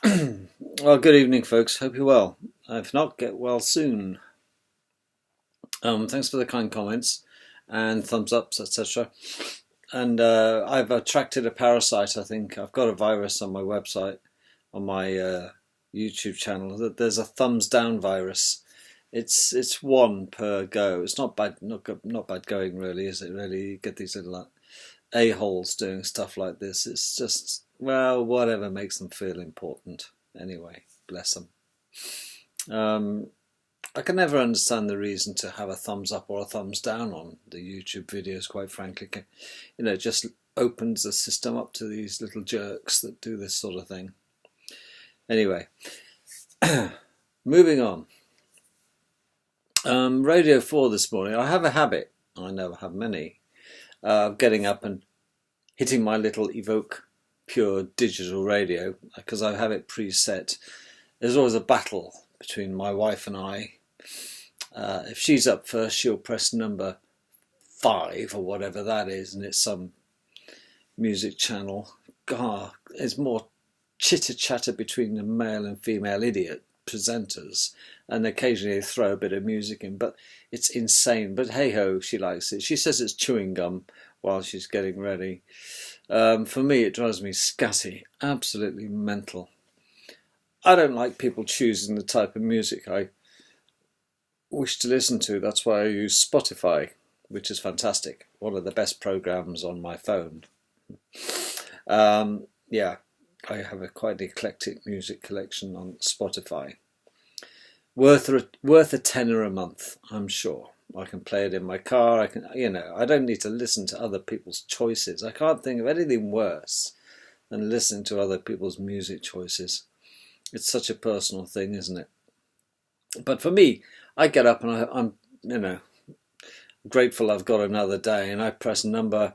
Well, good evening, folks. Hope you're well. If not, get well soon. Thanks for the kind comments and thumbs ups, etc. And I've attracted a parasite. I think I've got a virus on my website, on my YouTube channel. That there's a thumbs down virus. It's one per go. It's not bad, not bad going really, is it? Really, you get these little a holes doing stuff like this. It's just whatever makes them feel important. Anyway, bless them. Um, I can never understand the reason to have a thumbs up or a thumbs down on the YouTube videos, quite frankly. It just opens the system up to these little jerks that do this sort of thing. Anyway, moving on. Radio 4 this morning. I have a habit, I never have many, of getting up and hitting my little Evoke Pure digital radio because I have it preset. There's always a battle between my wife and I. If she's up first, she'll press number 5 or whatever that is, and it's some music channel. God, there's more chitter chatter between the male and female idiot presenters, and occasionally they throw a bit of music in, but it's insane. But hey ho, she likes it. She says it's chewing gum while she's getting ready. For me, it drives me scatty, absolutely mental. I don't like people choosing the type of music I wish to listen to. That's why I use Spotify, which is fantastic. One of the best programs on my phone. Yeah, I have a quite eclectic music collection on Spotify. Worth a tenner a month, I'm sure. I can play it in my car. I don't need to listen to other people's choices. I can't think of anything worse than listening to other people's music choices. It's such a personal thing, isn't it? But for me, I get up and I'm grateful I've got another day, and I press number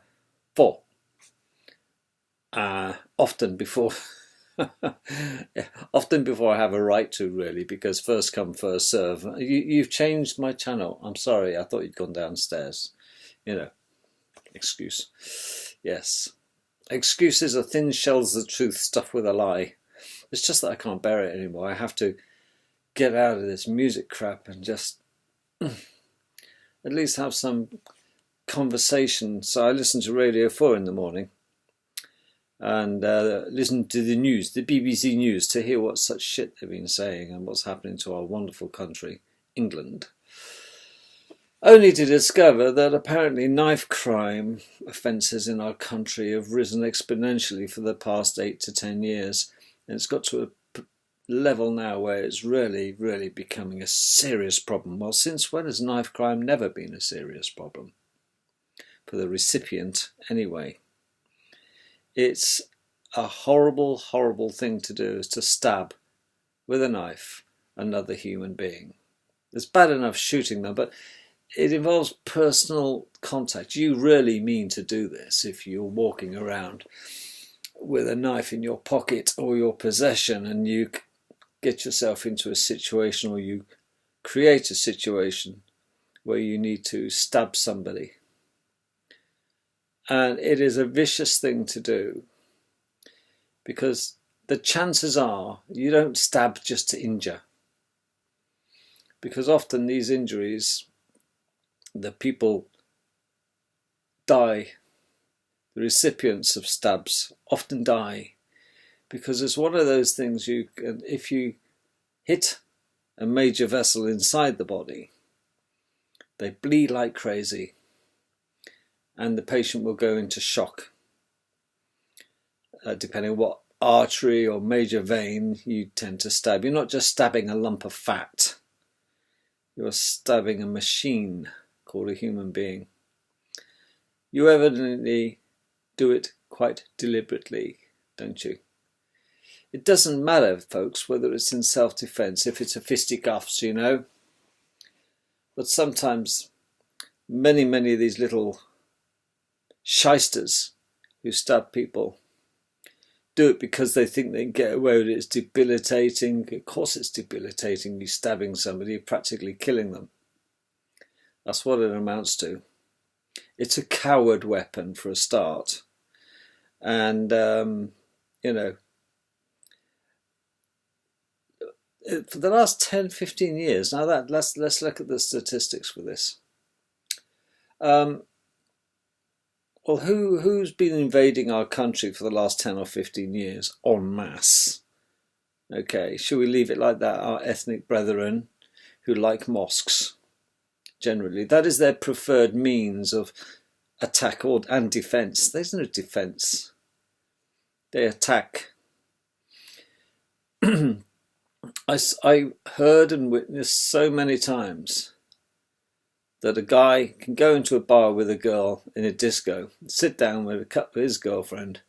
4. Often before I have a right to, really, because first come, first serve. You've changed my channel. I'm sorry. I thought you'd gone downstairs. Excuse. Yes. Excuses are thin shells of truth stuffed with a lie. It's just that I can't bear it anymore. I have to get out of this music crap and just at least have some conversation. So I listen to Radio 4 in the morning and listen to the news, the BBC News, to hear what such shit they've been saying and what's happening to our wonderful country, England. Only to discover that apparently knife crime offences in our country have risen exponentially for the past 8 to 10 years. And it's got to a level now where it's really, really becoming a serious problem. Well, since when has knife crime never been a serious problem? For the recipient, anyway. It's a horrible, horrible thing to do, is to stab with a knife another human being. It's bad enough shooting them, but it involves personal contact. You really mean to do this if you're walking around with a knife in your pocket or your possession, and you get yourself into a situation, or you create a situation where you need to stab somebody. And it is a vicious thing to do, because the chances are you don't stab just to injure. Because often these injuries, the people die. The recipients of stabs often die because it's one of those things if you hit a major vessel inside the body, they bleed like crazy and the patient will go into shock. Depending on what artery or major vein you tend to stab. You're not just stabbing a lump of fat. You're stabbing a machine called a human being. You evidently do it quite deliberately, don't you? It doesn't matter, folks, whether it's in self-defense, if it's a fisticuffs, But sometimes many of these little shysters who stab people do it because they think they can get away with it. It's debilitating. Of course it's debilitating. You're stabbing somebody, you're practically killing them. That's what it amounts to. It's a coward weapon for a start. And, for the last 10, 15 years, now that let's look at the statistics for this. Well, who's been invading our country for the last 10 or 15 years en masse? Okay, should we leave it like that? Our ethnic brethren who like mosques, generally. That is their preferred means of attack and defence. There's no defence. They attack. I heard and witnessed so many times that a guy can go into a bar with a girl in a disco, sit down with his girlfriend,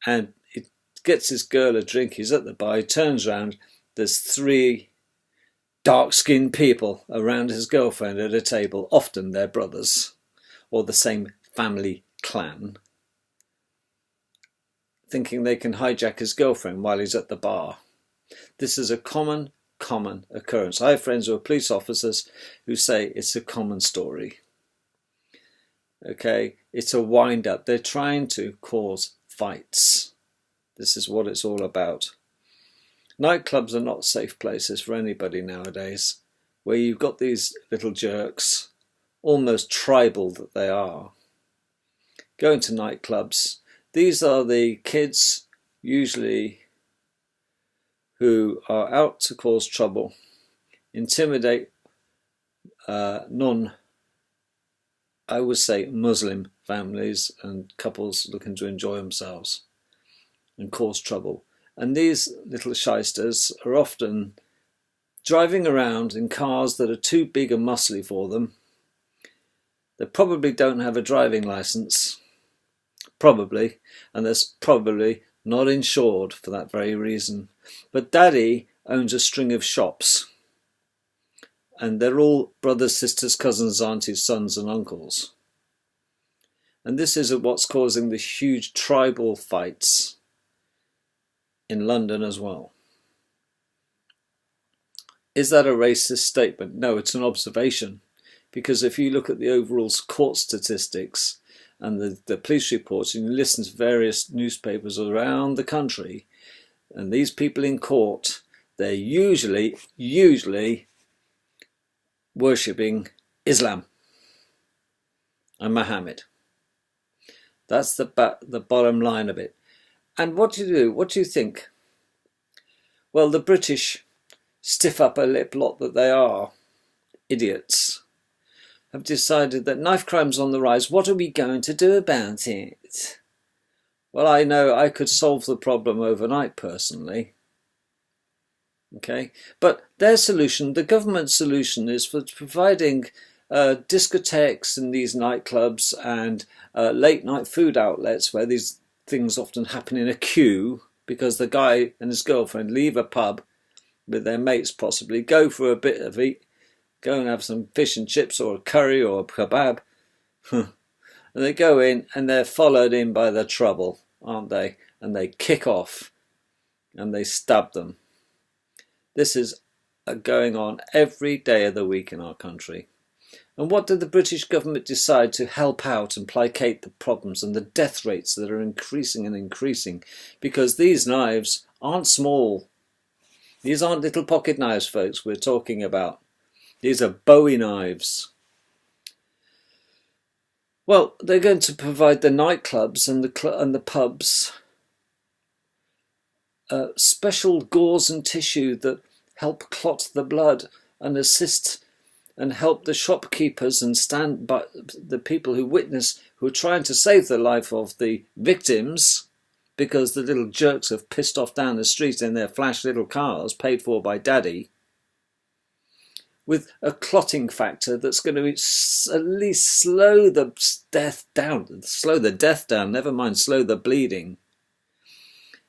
and he gets his girl a drink. He's at the bar, he turns around, there's 3 dark-skinned people around his girlfriend at a table, often they're brothers or the same family clan, thinking they can hijack his girlfriend while he's at the bar. This is a common occurrence. I have friends who are police officers who say it's a common story. Okay, it's a wind-up. They're trying to cause fights. This is what it's all about. Nightclubs are not safe places for anybody nowadays, where you've got these little jerks, almost tribal that they are, going to nightclubs. These are the kids, usually, who are out to cause trouble, intimidate I would say Muslim families and couples looking to enjoy themselves and cause trouble. And these little shysters are often driving around in cars that are too big and muscly for them. They probably don't have a driving license, probably, and they're probably not insured for that very reason. But Daddy owns a string of shops, and they're all brothers, sisters, cousins, aunties, sons and uncles. And this is what's causing the huge tribal fights in London as well. Is that a racist statement? No, it's an observation. Because if you look at the overall court statistics and the police reports, and you listen to various newspapers around the country, and these people in court, they're usually worshipping Islam and Muhammad. That's the bottom line of it. And what do you do? What do you think? Well, the British, stiff upper lip lot that they are, idiots, have decided that knife crime's on the rise. What are we going to do about it? Well, I know I could solve the problem overnight personally. Okay, but their solution, the government solution, is for providing discotheques and these nightclubs and late night food outlets where these things often happen in a queue, because the guy and his girlfriend leave a pub with their mates, possibly go for a bit of eat, go and have some fish and chips or a curry or a kebab, and they go in and they're followed in by the trouble, aren't they? And they kick off and they stab them. This is going on every day of the week in our country. And what did the British government decide to help out and placate the problems and the death rates that are increasing and increasing? Because these knives aren't small. These aren't little pocket knives, folks, we're talking about. These are Bowie knives. Well, they're going to provide the nightclubs and the pubs special gauze and tissue that help clot the blood and assist and help the shopkeepers and stand by the people who witness, who are trying to save the life of the victims, because the little jerks have pissed off down the street in their flash little cars paid for by Daddy, with a clotting factor that's going to at least slow the death down, never mind slow the bleeding,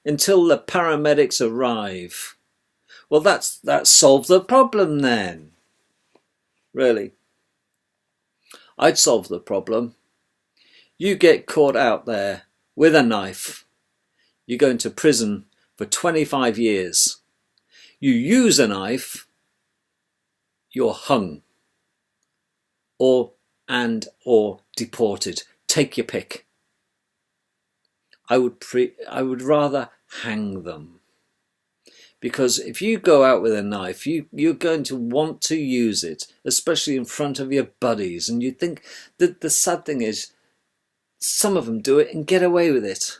until the paramedics arrive. Well, that solved the problem then. Really. I'd solve the problem. You get caught out there with a knife. You go into prison for 25 years. You use a knife, you're hung. Or deported. Take your pick. I would rather hang them. Because if you go out with a knife, you're going to want to use it, especially in front of your buddies. And you think that the sad thing is, some of them do it and get away with it.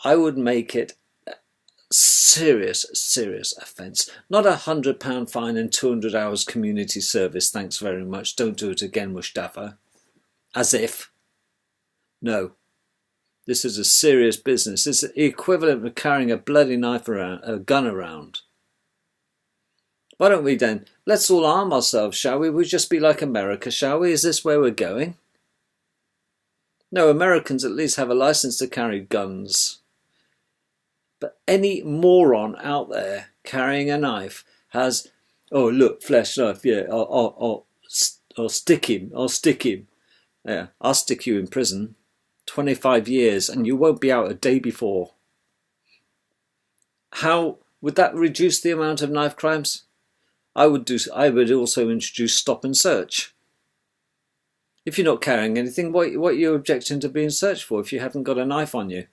I would make it a serious offence. Not £100 fine and 200 hours community service, thanks very much. Don't do it again, Mustafa. As if. No. This is a serious business. It's the equivalent of carrying a bloody knife around, a gun around. Why don't we then, let's all arm ourselves, shall we? We'll just be like America, shall we? Is this where we're going? No, Americans at least have a license to carry guns. But any moron out there carrying a knife has, oh look, flesh knife, yeah, I'll stick him, Yeah, I'll stick you in prison. 25 years and you won't be out a day before. How would that reduce the amount of knife crimes? I would also introduce stop and search. If you're not carrying anything, what are you objecting to being searched for if you haven't got a knife on you?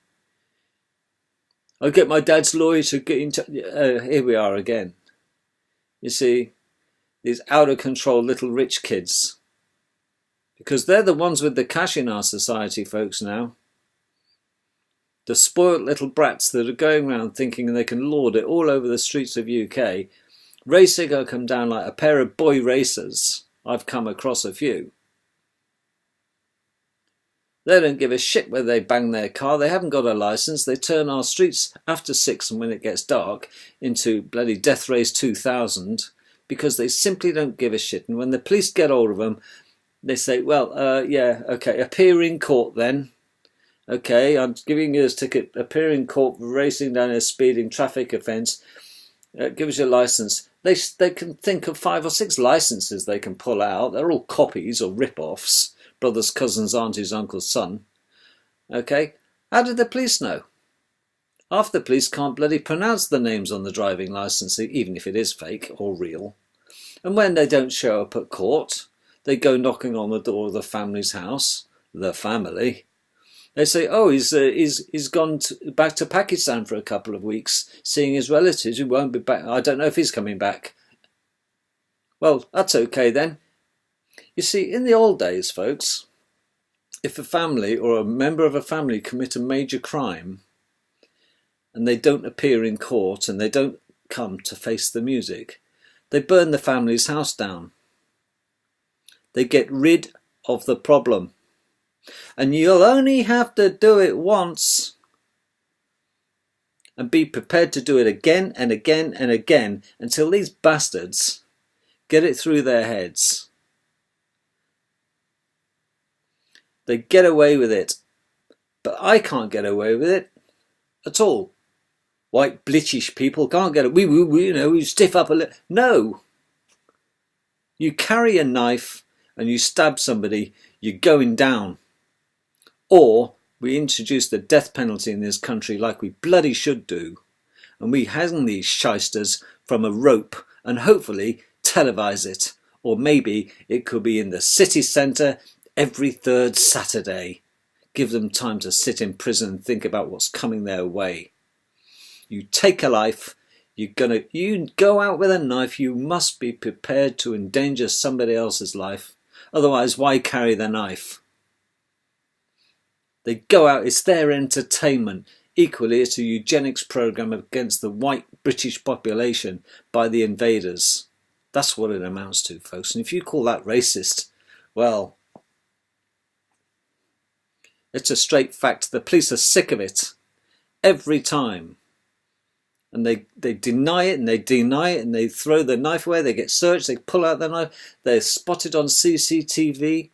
I'll get my dad's lawyer to get into... here we are again. You see, these out of control little rich kids. Because they're the ones with the cash in our society, folks, now. The spoilt little brats that are going around thinking they can lord it all over the streets of UK. Racing will come down like a pair of boy racers. I've come across a few. They don't give a shit whether they bang their car. They haven't got a licence. They turn our streets after 6 and when it gets dark into bloody Death Race 2000 because they simply don't give a shit. And when the police get hold of them, they say, well, yeah, okay, appear in court then. Okay, I'm giving you this ticket. Appear in court for racing down a speeding traffic offence. Give us your licence. They can think of 5 or 6 licences they can pull out. They're all copies or rip-offs. Brothers, cousins, aunties, uncles, son. Okay, how did the police know? Half the police can't bloody pronounce the names on the driving licence, even if it is fake or real. And when they don't show up at court, they go knocking on the door of the family's house, the family. They say, oh, he's gone back to Pakistan for a couple of weeks, seeing his relatives who won't be back. I don't know if he's coming back. Well, that's okay then. You see, in the old days, folks, if a family or a member of a family commit a major crime and they don't appear in court and they don't come to face the music, they burn the family's house down. They get rid of the problem. And you'll only have to do it once and be prepared to do it again and again and again until these bastards get it through their heads. They get away with it. But I can't get away with it at all. White British people can't get it. We stiff up a little. No. You carry a knife and you stab somebody, you're going down. Or we introduce the death penalty in this country like we bloody should do. And we hang these shysters from a rope and hopefully televise it. Or maybe it could be in the city centre every 3rd Saturday. Give them time to sit in prison and think about what's coming their way. You take a life, you go out with a knife, you must be prepared to endanger somebody else's life. Otherwise, why carry the knife? They go out, it's their entertainment. Equally, it's a eugenics programme against the white British population by the invaders. That's what it amounts to, folks. And if you call that racist, well, it's a straight fact. The police are sick of it. Every time. And they deny it and they deny it and they throw the knife away, they get searched, they pull out the knife, they're spotted on CCTV.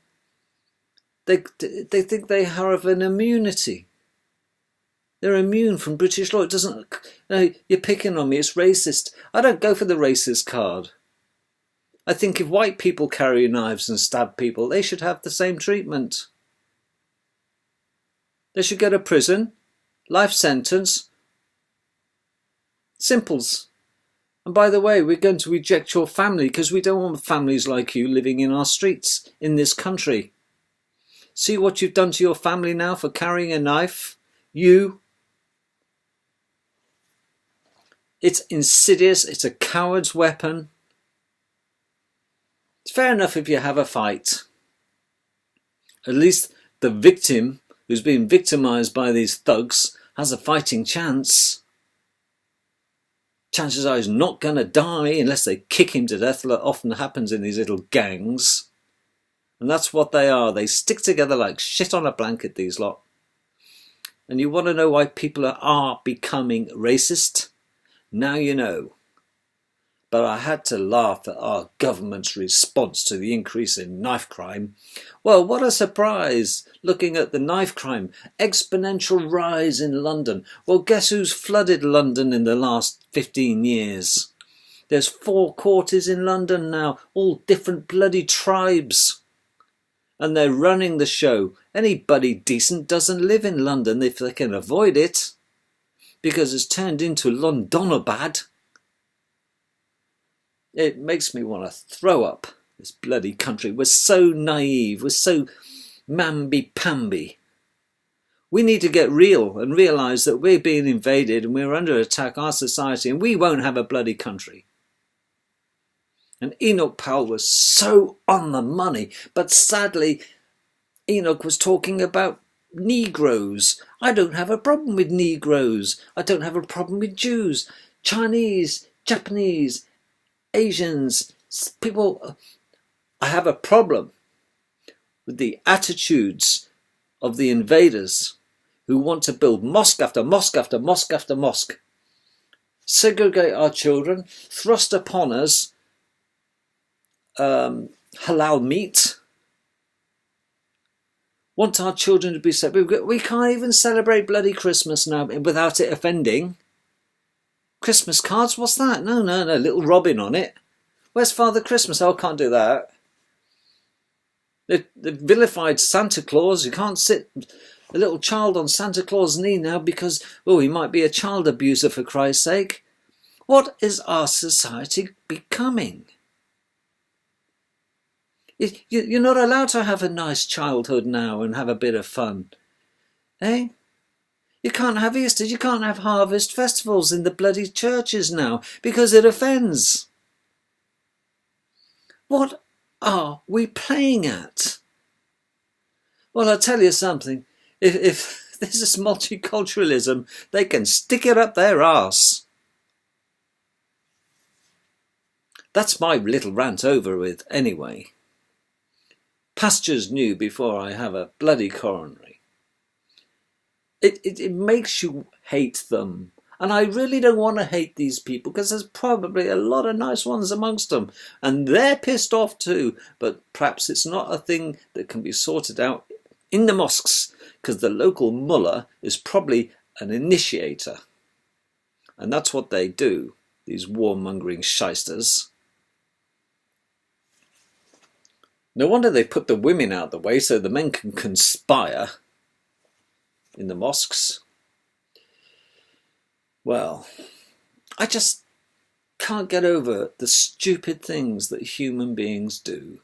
They think they have an immunity. They're immune from British law. It doesn't, no, you're picking on me, it's racist. I don't go for the racist card. I think if white people carry knives and stab people, they should have the same treatment. They should go to prison, life sentence, simples. And by the way, we're going to reject your family because we don't want families like you living in our streets in this country. See what you've done to your family now for carrying a knife? You. It's insidious, it's a coward's weapon. It's fair enough if you have a fight. At least the victim who's been victimised by these thugs has a fighting chance. Chances are he's not going to die unless they kick him to death, like often happens in these little gangs. And that's what they are. They stick together like shit on a blanket, these lot. And you want to know why people are becoming racist? Now you know. But I had to laugh at our government's response to the increase in knife crime. Well, what a surprise, looking at the knife crime. Exponential rise in London. Well, guess who's flooded London in the last 15 years? There's 4 quarters in London now, all different bloody tribes. And they're running the show. Anybody decent doesn't live in London if they can avoid it, because it's turned into Londonabad. It makes me want to throw up, this bloody country. We're so naive, we're so mamby-pamby. We need to get real and realise that we're being invaded and we're under attack, our society, and we won't have a bloody country. And Enoch Powell was so on the money, but sadly, Enoch was talking about Negroes. I don't have a problem with Negroes. I don't have a problem with Jews, Chinese, Japanese, Asians, people. I have a problem with the attitudes of the invaders who want to build mosque after mosque after mosque after mosque, segregate our children, thrust upon us halal meat, want our children to be separate. We can't even celebrate bloody Christmas now without it offending. Christmas cards, what's that? No, little Robin on it. Where's Father Christmas? Oh, can't do that. They've vilified Santa Claus. You can't sit a little child on Santa Claus' knee now because, oh, he might be a child abuser, for Christ's sake. What is our society becoming? You're not allowed to have a nice childhood now and have a bit of fun. Eh? You can't have Easter, you can't have harvest festivals in the bloody churches now because it offends. What are we playing at? Well, I'll tell you something. If this is multiculturalism, they can stick it up their arse. That's my little rant over with, anyway. Pastures new before I have a bloody coronary. It makes you hate them. And I really don't want to hate these people because there's probably a lot of nice ones amongst them. And they're pissed off too. But perhaps it's not a thing that can be sorted out in the mosques because the local mullah is probably an initiator. And that's what they do, these warmongering shysters. No wonder they put the women out the way so the men can conspire in the mosques. Well, I just can't get over the stupid things that human beings do.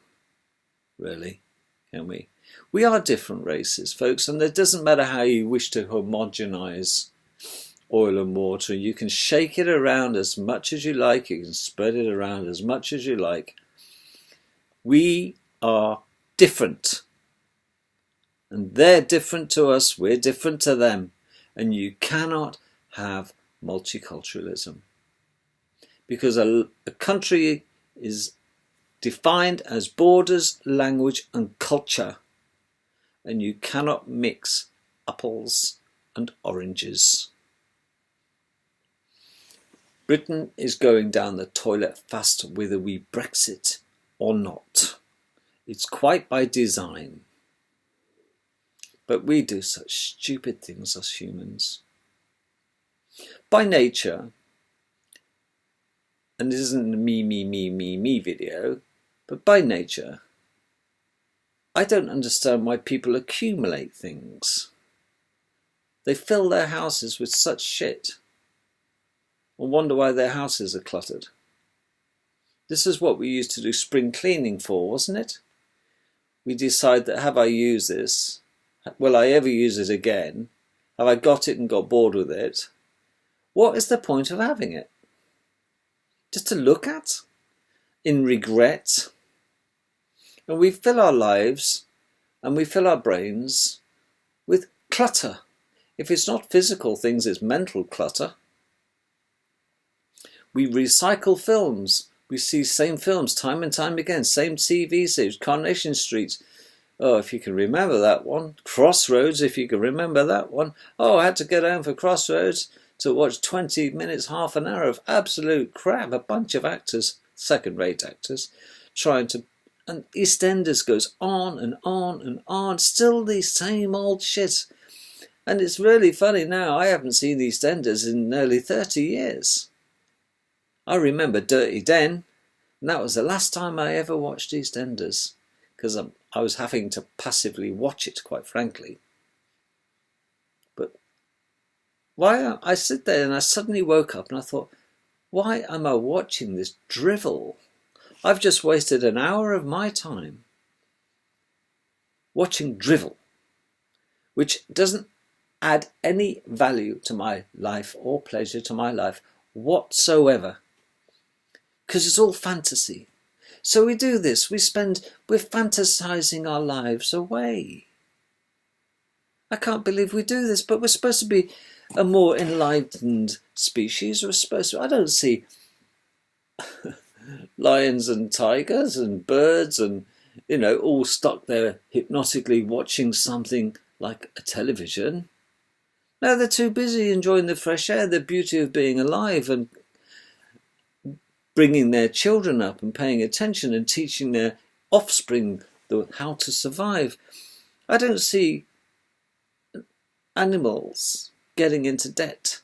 Really, can we? We are different races, folks, and it doesn't matter how you wish to homogenise oil and water. You can shake it around as much as you like. You can spread it around as much as you like. We are different. And they're different to us, we're different to them. And you cannot have multiculturalism. Because a country is defined as borders, language and culture. And you cannot mix apples and oranges. Britain is going down the toilet fast whether we Brexit or not. It's quite by design. But we do such stupid things as humans. By nature, and this isn't a me video, but by nature, I don't understand why people accumulate things. They fill their houses with such shit and wonder why their houses are cluttered. This is what we used to do spring cleaning for, wasn't it? We decide that have I used this? Will I ever use it again? Have I got it and got bored with it? What is the point of having it? just to look at in regret. And we fill our lives and we fill our brains with clutter. If it's not physical things, it's mental clutter. We recycle films. We see same films time and time again, same TV series, Coronation Street. Oh, if you can remember that one. Crossroads, if you can remember that one. Oh, I had to go down for Crossroads to watch 20 minutes, half an hour of absolute crap. A bunch of actors, second-rate actors, trying to... And EastEnders goes on and on and on. Still the same old shit. And it's really funny now. I haven't seen EastEnders in nearly 30 years. I remember Dirty Den, and that was the last time I ever watched EastEnders, because I was having to passively watch it, quite frankly. But why I sit there and I suddenly woke up and I thought, why am I watching this drivel? I've just wasted an hour of my time watching drivel, which doesn't add any value to my life or pleasure to my life whatsoever, because it's all fantasy. So we do this, we're fantasizing our lives away. I can't believe we do this, but we're supposed to be a more enlightened species. We're supposed to, I don't see lions and tigers and birds and, you know, all stuck there hypnotically watching something like a television. No, they're too busy enjoying the fresh air, the beauty of being alive, and bringing their children up and paying attention and teaching their offspring how to survive. I don't see animals getting into debt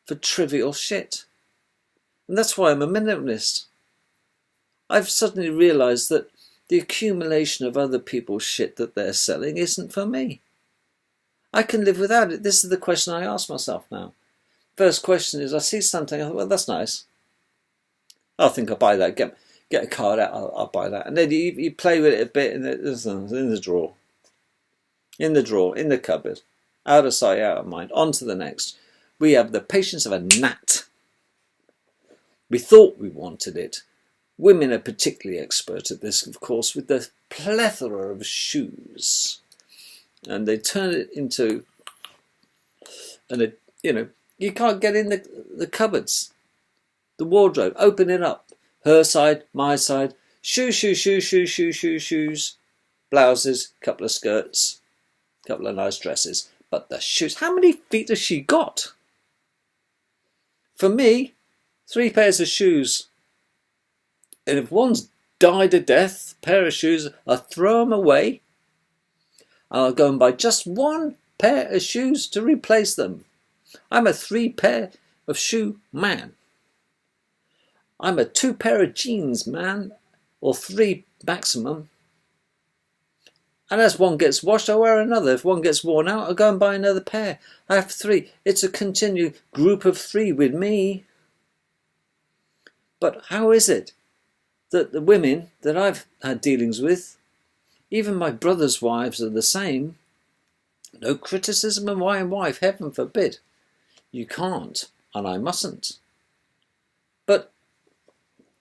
for trivial shit. And that's why I'm a minimalist. I've suddenly realised that the accumulation of other people's shit that they're selling isn't for me. I can live without it. This is the question I ask myself now. First question is, I see something, I thought, well, that's nice. I think I'll buy that. Get a card out, I'll buy that. And then you play with it a bit, and it's in the drawer. In the drawer, in the cupboard. Out of sight, out of mind. On to the next. We have the patience of a gnat. We thought we wanted it. Women are particularly expert at this, of course, with the plethora of shoes. And they turn it into, and you know, you can't get in the cupboards, the wardrobe. Open it up. Her side, my side. Shoes, blouses, couple of skirts, couple of nice dresses. But the shoes, how many feet has she got? For me, 3 pairs of shoes. And if one's died a death, pair of shoes, I'll throw them away. I'll go and buy just 1 pair of shoes to replace them. I'm a 3 pair of shoe man. I'm a 2 pair of jeans man, or 3 maximum. And as one gets washed, I wear another. If one gets worn out, I'll go and buy another pair. I have 3. It's a continued group of 3 with me. But how is it that the women that I've had dealings with, even my brother's wives, are the same? No criticism of my wife, heaven forbid. You can't, and I mustn't. But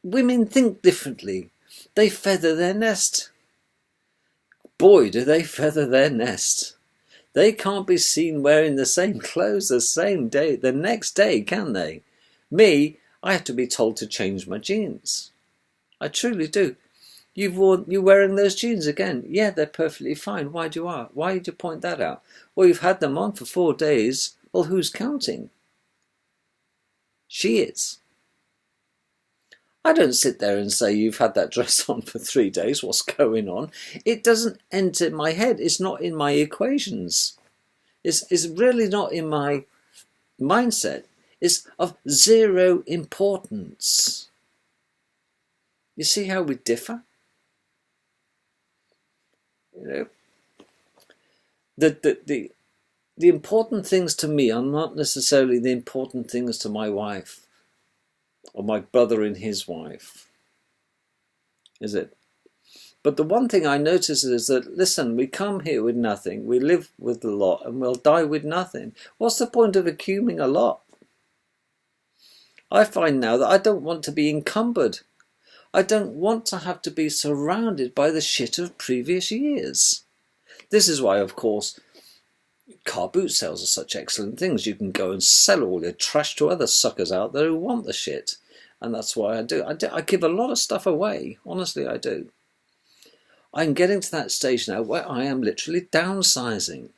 women think differently. They feather their nest. Boy, do they feather their nest. They can't be seen wearing the same clothes the same day, the next day, can they? Me, I have to be told to change my jeans. I truly do. You're wearing those jeans again. Yeah, they're perfectly fine. Why do you point that out? Well, you've had them on for 4 days. Well, who's counting? She is. I don't sit there and say, you've had that dress on for 3 days. What's going on? It doesn't enter my head. It's not in my equations. It's really not in my mindset. It's of zero importance. You see how we differ? You know, the important things to me are not necessarily the important things to my wife or my brother and his wife, is it? But the one thing I notice is that, listen, we come here with nothing, we live with a lot, and we'll die with nothing. What's the point of accumulating a lot? I find now that I don't want to be encumbered. I don't want to have to be surrounded by the shit of previous years. This is why, of course, car boot sales are such excellent things. You can go and sell all your trash to other suckers out there who want the shit. And that's why I do. I give a lot of stuff away. Honestly, I do. I'm getting to that stage now where I am literally downsizing.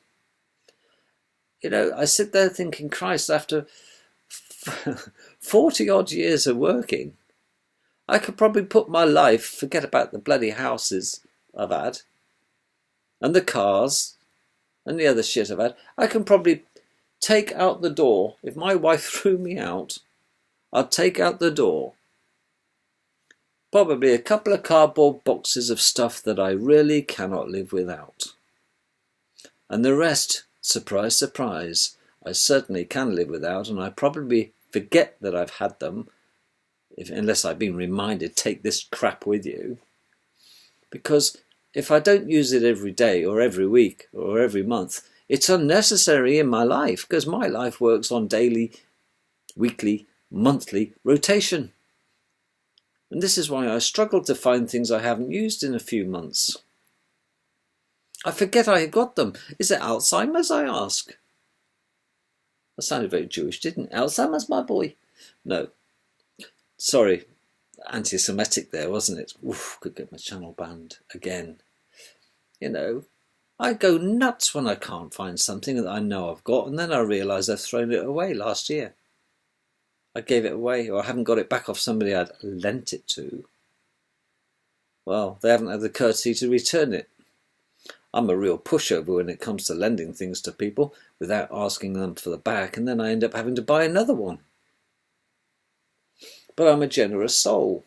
You know, I sit there thinking, Christ, after 40 odd years of working, I could probably put my life, forget about the bloody houses I've had, and the cars, and the other shit I've had. I can probably take out the door. If my wife threw me out, I'd take out the door probably a couple of cardboard boxes of stuff that I really cannot live without. And the rest, surprise, surprise, I certainly can live without, and I probably forget that I've had them, unless I've been reminded, take this crap with you. Because if I don't use it every day or every week or every month, it's unnecessary in my life, because my life works on daily, weekly, monthly rotation. And this is why I struggle to find things I haven't used in a few months. I forget I got them. Is it Alzheimer's, I ask? That sounded very Jewish, didn't it? Alzheimer's, my boy? No. Sorry, anti-Semitic there, wasn't it? Oof, could get my channel banned again. You know, I go nuts when I can't find something that I know I've got, and then I realise I've thrown it away last year. I gave it away, or I haven't got it back off somebody I'd lent it to. Well, they haven't had the courtesy to return it. I'm a real pushover when it comes to lending things to people without asking them for the back, and then I end up having to buy another one. But I'm a generous soul.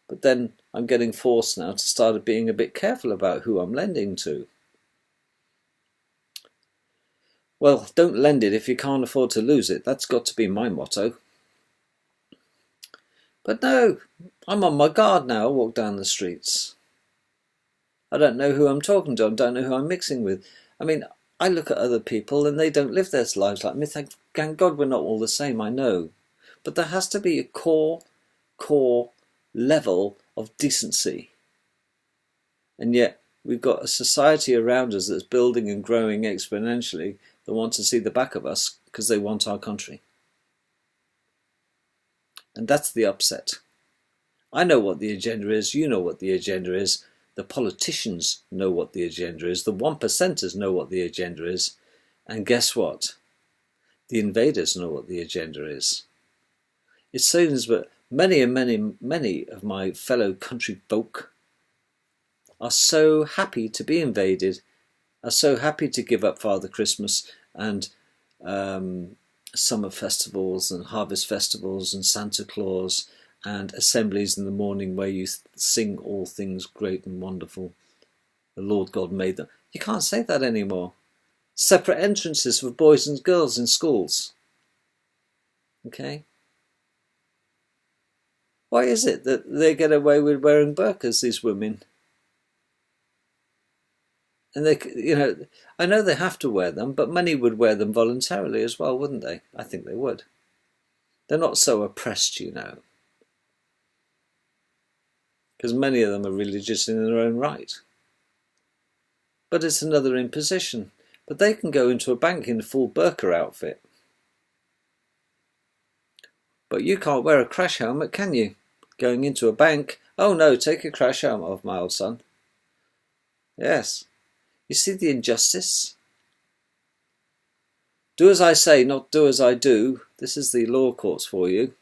But then I'm getting forced now to start being a bit careful about who I'm lending to. Well, don't lend it if you can't afford to lose it. That's got to be my motto. But no, I'm on my guard now. I walk down the streets. I don't know who I'm talking to. I don't know who I'm mixing with. I mean, I look at other people and they don't live their lives like me. Thank God we're not all the same, I know. But there has to be a core level of decency. And yet we've got a society around us that's building and growing exponentially that want to see the back of us because they want our country. And that's the upset. I know what the agenda is. You know what the agenda is. The politicians know what the agenda is. The 1%ers know what the agenda is. And guess what? The invaders know what the agenda is. It seems that many of my fellow country folk are so happy to be invaded, are so happy to give up Father Christmas and summer festivals and harvest festivals and Santa Claus and assemblies in the morning where you sing all things great and wonderful. The Lord God made them. You can't say that anymore. Separate entrances for boys and girls in schools. Okay? Why is it that they get away with wearing burqas, these women? And they, you know, I know they have to wear them, but many would wear them voluntarily as well, wouldn't they? I think they would. They're not so oppressed, you know. Because many of them are religious in their own right. But it's another imposition. But they can go into a bank in a full burqa outfit. But you can't wear a crash helmet, can you? Going into a bank. Oh no, take your crash helmet off, my old son. Yes. You see the injustice? Do as I say, not do as I do. This is the law courts for you.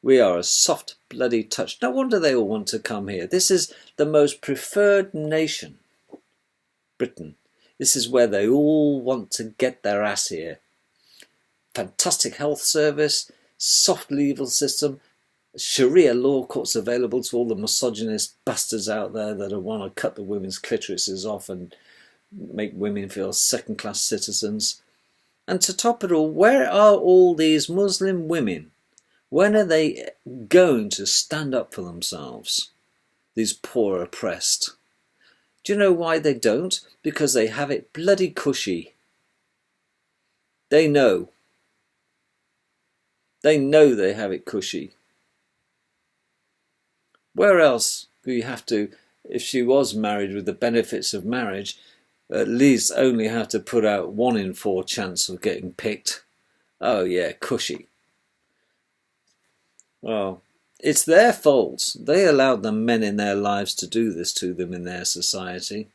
We are a soft bloody touch. No wonder they all want to come here. This is the most preferred nation. Britain. This is where they all want to get their ass here. Fantastic health service, soft legal system, Sharia law courts available to all the misogynist bastards out there that want to cut the women's clitorises off and make women feel second-class citizens. And to top it all, where are all these Muslim women? When are they going to stand up for themselves? These poor oppressed. Do you know why they don't? Because they have it bloody cushy. They know. They know they have it cushy. Where else do you have to, if she was married with the benefits of marriage, at least only have to put out 1 in 4 chance of getting picked? Oh yeah, cushy. Well, it's their fault. They allowed the men in their lives to do this to them in their society.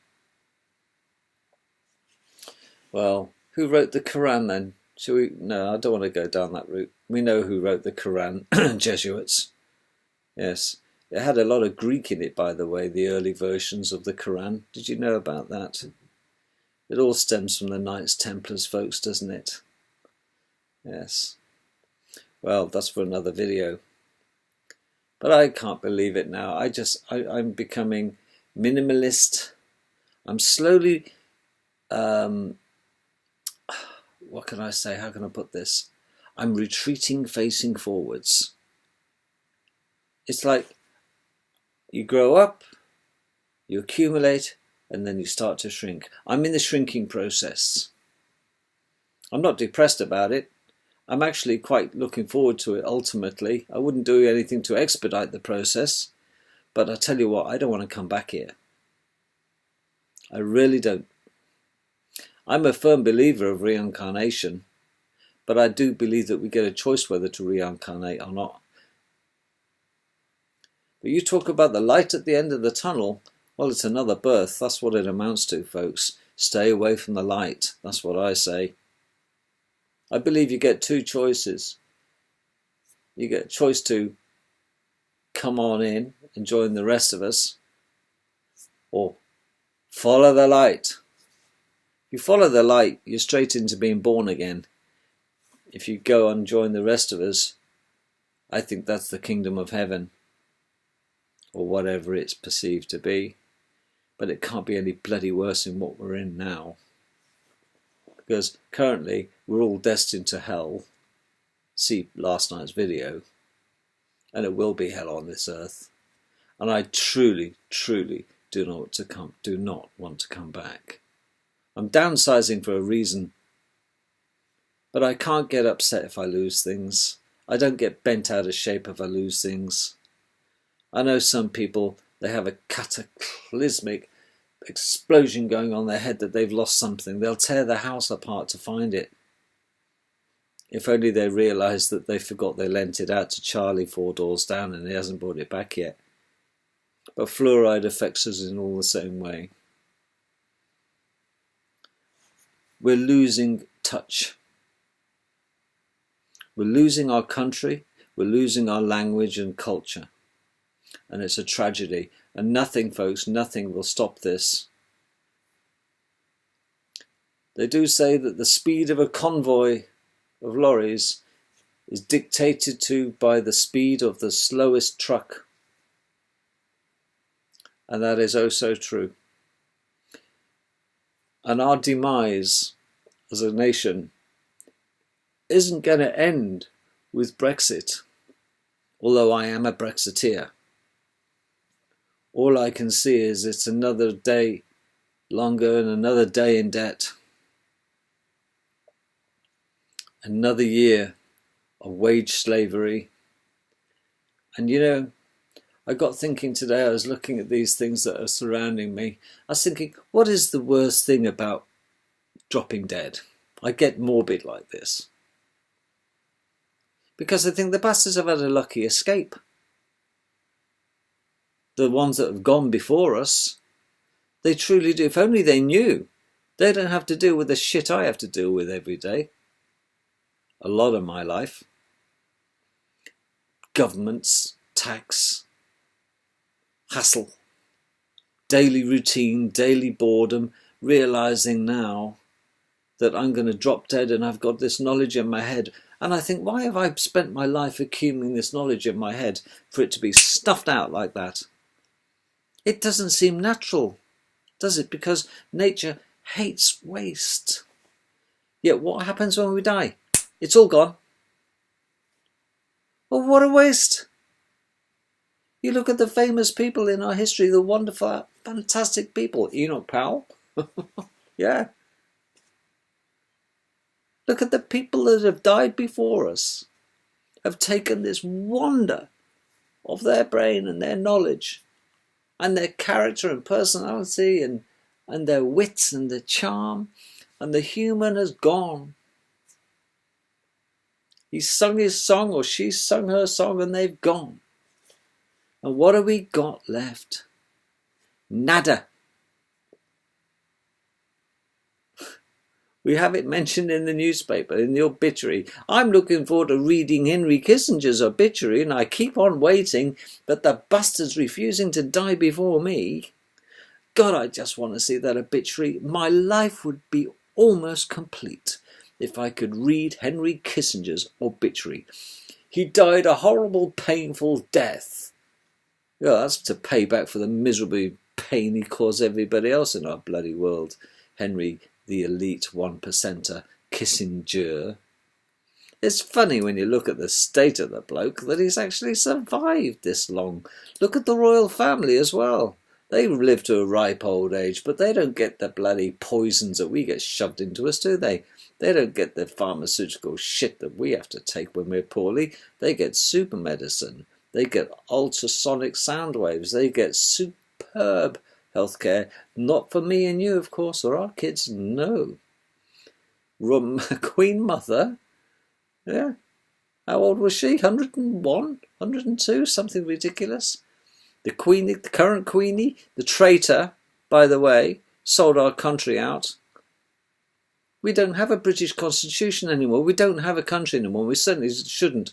Well, who wrote the Quran then? Shall we? No, I don't want to go down that route. We know who wrote the Quran. Jesuits. Yes. It had a lot of Greek in it, by the way, the early versions of the Quran. Did you know about that? It all stems from the Knights Templars, folks, doesn't it? Yes. Well, that's for another video. But I can't believe it now. I'm becoming minimalist. I'm slowly, what can I say? How can I put this? I'm retreating, facing forwards. It's like you grow up, you accumulate, and then you start to shrink. I'm in the shrinking process. I'm not depressed about it. I'm actually quite looking forward to it ultimately. I wouldn't do anything to expedite the process, but I tell you what, I don't want to come back here. I really don't. I'm a firm believer of reincarnation, but I do believe that we get a choice whether to reincarnate or not. But you talk about the light at the end of the tunnel, well, it's another birth. That's what it amounts to, folks. Stay away from the light. That's what I say. I believe you get 2 choices. You get a choice to come on in and join the rest of us, or follow the light. If you follow the light, you're straight into being born again. If you go and join the rest of us, I think that's the kingdom of heaven, or whatever it's perceived to be. But it can't be any bloody worse than what we're in now. Because currently we're all destined to hell. See last night's video. And it will be hell on this earth. And I truly, truly do not want to come back. I'm downsizing for a reason. But I can't get upset if I lose things. I don't get bent out of shape if I lose things. I know some people, they have a cataclysmic explosion going on in their head that they've lost something. They'll tear the house apart to find it. If only they realised that they forgot they lent it out to Charlie 4 doors down and he hasn't brought it back yet. But fluoride affects us in all the same way. We're losing touch. We're losing our country. We're losing our language and culture. And it's a tragedy. And nothing, folks, nothing will stop this. They do say that the speed of a convoy of lorries is dictated to by the speed of the slowest truck. And that is oh so true. And our demise as a nation isn't going to end with Brexit, although I am a Brexiteer. All I can see is it's another day longer and another day in debt. Another year of wage slavery. And you know, I got thinking today, I was looking at these things that are surrounding me. I was thinking, what is the worst thing about dropping dead? I get morbid like this. Because I think the bastards have had a lucky escape. The ones that have gone before us, they truly do. If only they knew, they don't have to deal with the shit I have to deal with every day. A lot of my life. Governments, tax, hassle, daily routine, daily boredom, realising now that I'm going to drop dead and I've got this knowledge in my head. And I think, why have I spent my life accumulating this knowledge in my head for it to be stuffed out like that? It doesn't seem natural, does it? Because nature hates waste. Yet what happens when we die? It's all gone. Well, what a waste. You look at the famous people in our history, the wonderful, fantastic people. Enoch Powell. Yeah. Look at the people that have died before us. have taken this wonder of their brain and their knowledge and their character and personality and their wits and their charm, and the human has gone. He's sung his song or she's sung her song and they've gone. And what have we got left? Nada. We have it mentioned in the newspaper, in the obituary. I'm looking forward to reading Henry Kissinger's obituary, and I keep on waiting, but the bastard's refusing to die before me. God, I just want to see that obituary. My life would be almost complete if I could read Henry Kissinger's obituary. He died a horrible, painful death. Yeah, that's to pay back for the miserable pain he caused everybody else in our bloody world. Henry, the elite 1%er, Kissinger. It's funny when you look at the state of the bloke that he's actually survived this long. Look at the royal family as well. They live to a ripe old age, but they don't get the bloody poisons that we get shoved into us, do they? They don't get the pharmaceutical shit that we have to take when we're poorly. They get super medicine. They get ultrasonic sound waves. They get superb healthcare. Not for me and you, of course, or our kids, no. Queen Mother, yeah. How old was she? 101? 102? Something ridiculous. The Queenie, the current Queenie, the traitor, by the way, sold our country out. We don't have a British constitution anymore. We don't have a country anymore. We certainly shouldn't,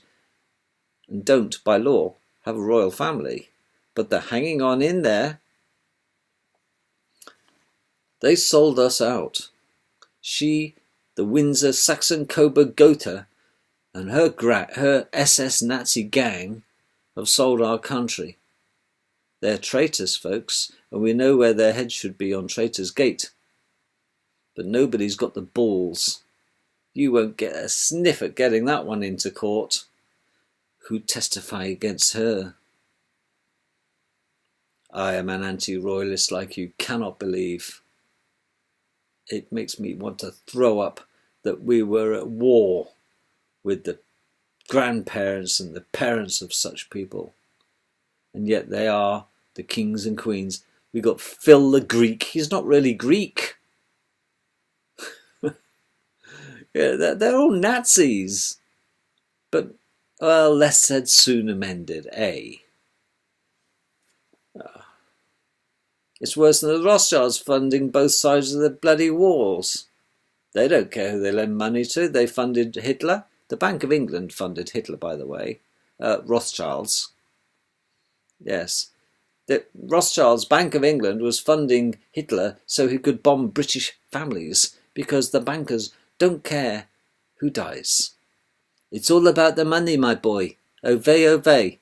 and don't, by law, have a royal family. But they're hanging on in there. They sold us out. She, the Windsor Saxon Coburg Gotha, and her SS Nazi gang have sold our country. They're traitors, folks, and we know where their heads should be on Traitors' Gate. But nobody's got the balls. You won't get a sniff at getting that one into court. Who'd testify against her? I am an anti-royalist like you cannot believe. It makes me want to throw up that we were at war with the grandparents and the parents of such people. And yet they are the kings and queens. We got Phil the Greek. He's not really Greek. Yeah, they're all Nazis. But, well, less said, sooner mended, eh? It's worse than the Rothschilds funding both sides of the bloody wars. They don't care who they lend money to. They funded Hitler. The Bank of England funded Hitler, by the way. Rothschilds. Yes. The Rothschilds' Bank of England was funding Hitler so he could bomb British families because the bankers don't care who dies. It's all about the money, my boy. Ovey, ovey.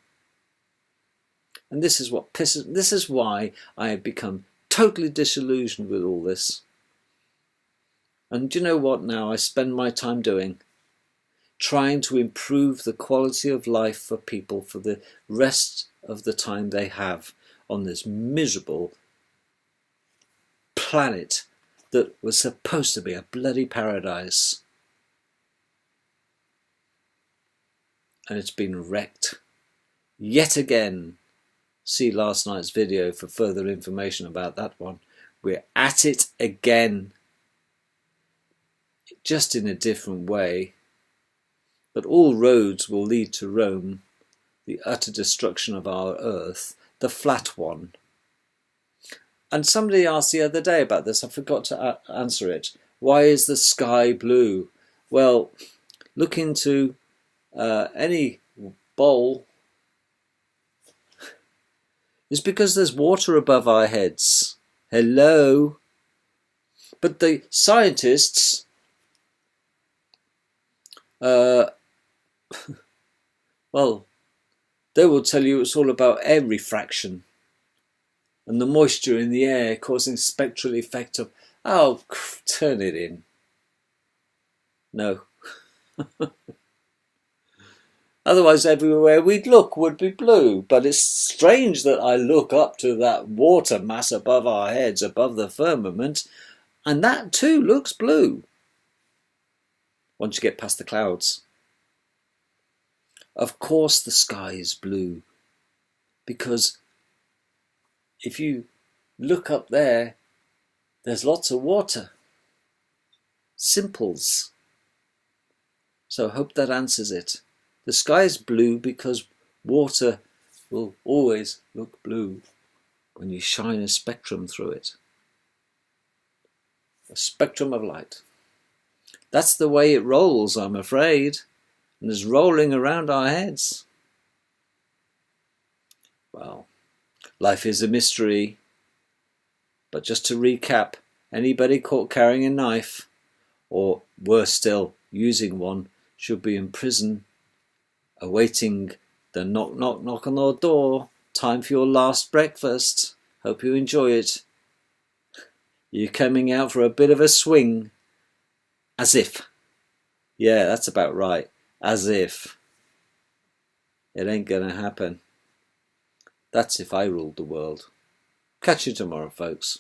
And this is why I have become totally disillusioned with all this. And do you know what now I spend my time doing? Trying to improve the quality of life for people for the rest of the time they have on this miserable planet that was supposed to be a bloody paradise. And it's been wrecked. Yet again. See last night's video for further information about that one. We're at it again. Just in a different way. But all roads will lead to Rome, the utter destruction of our earth, the flat one. And somebody asked the other day about this, I forgot to answer it. Why is the sky blue? Well, look into any bowl. It's because there's water above our heads. Hello? But the scientists well, they will tell you it's all about air refraction and the moisture in the air causing spectral effect of, oh, turn it in. No. Otherwise everywhere we'd look would be blue. But it's strange that I look up to that water mass above our heads, above the firmament, and that too looks blue. Once you get past the clouds. Of course the sky is blue, because if you look up there, there's lots of water. Simples. So I hope that answers it. The sky is blue because water will always look blue when you shine a spectrum through it. A spectrum of light. That's the way it rolls, I'm afraid, and is rolling around our heads. Well, life is a mystery. But just to recap, anybody caught carrying a knife, or worse still, using one, should be in prison, awaiting the knock knock knock on the door. Time for your last breakfast. Hope you enjoy it. You're coming out for a bit of a swing. As if. Yeah, that's about right. As if. It ain't gonna happen. That's if I ruled the world. Catch you tomorrow, folks.